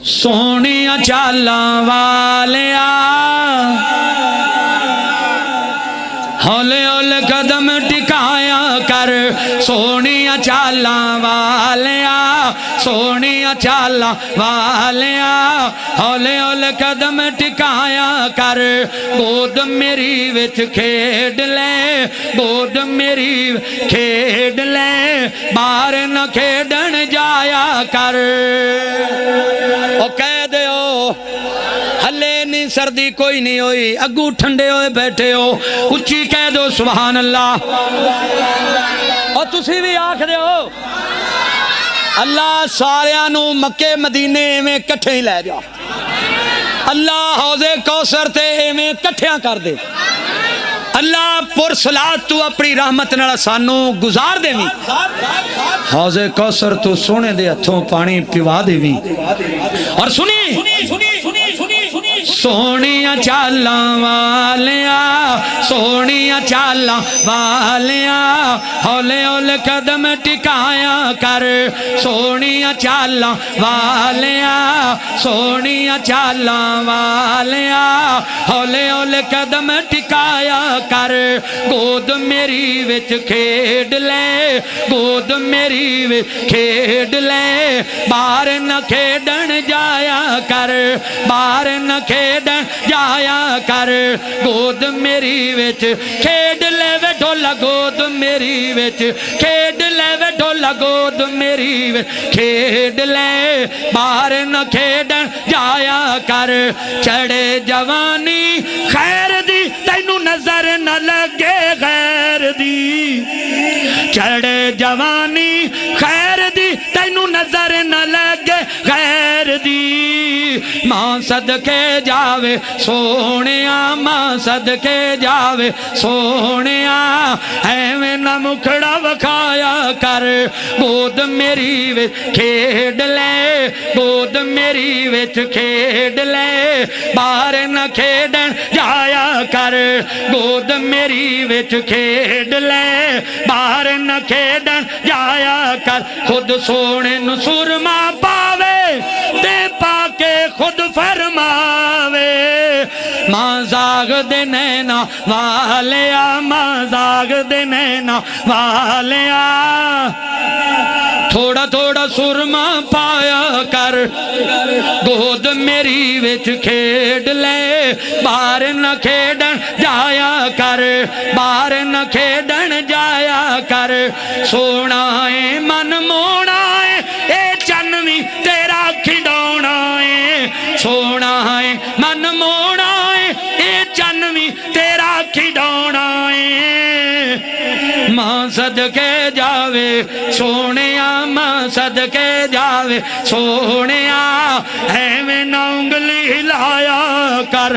सोहणिया चालां वालिया हौले हौले कदम टिकाया कर। सोहणिया चालां वालिया सोहणिया चालां वालिया हौले हौले कदम टिकाया कर। गोद मेरी विच खेड ले गोद मेरी खेड ले बाहर न खेडन जाया कर। ओ कह दो हले नहीं सर्दी कोई नहीं हुई अगू ठंडे होए बैठे हो उच्ची कह दो सुभान अल्लाह। और तुसी भी आख दो अल्लाह सारियां नू मक्के मदीने एवें कट्ठे ही लै जा। अल्लाह हौजे कौसर ते एवें कट्ठियां कर दे। अल्लाह पुरसलात तू अपनी रहमत नाल सानू गुजार देवी। हौजे कौसर तू सोने दे हथों पानी पिवा देवी। और सुनी सोहणिया चालां वालिया सोहणिया चालां वालिया हौले हौले कदम टिकाया कर। सोहणिया चालां वालिया सोहणिया चालां वालिया हौले हौले कदम टिकाया कर। गोद मेरी विच खेड ले गोद मेरी विच खेड ले बाहर न खेडन जाया कर बाहर न खेडन जाया कर। गोद मेरी विच खेड ले वे ढोला गोद मेरी विच खेड ले वे ढोला गोद मेरी विच खेड ले बाहर न खेडन जाया कर। चढ़े जवानी खैर दी तैनू नजर न लगे गैर दी चढ़े जवानी खैर दी तैनू नजर न लगे गैर दी। मां सदके जावे सोहणिया मां सदके जावे सोहणिया एवें न मुखड़ा वखाया कर। गोद मेरी विच खेड ले गोद मेरी विच खेड ले बाहर न खेडन जाया कर। गोद मेरी विच खेड ले बाहर न खेडन जाया कर। खुद सोने नू सुरमा पावे ते पाके खुद फरमावे। मां जाग दे नैना वालिया मां जाग दे नैना वालिया थोड़ा थोड़ा सुरमा पाया कर। गोद मेरी विच खेड ले बाहर न खेडन जाया कर बाहर न खेडन जाया कर। सोना है मन मोना है ए चन्नवी तेरा खिडौना है। सोना है मन मोना है ए चन्नवी तेरा खिडौना है। मां सदके जावे सोहणिया मां सदके जावे सोहणिया एवें ना उंगली हिलाया कर।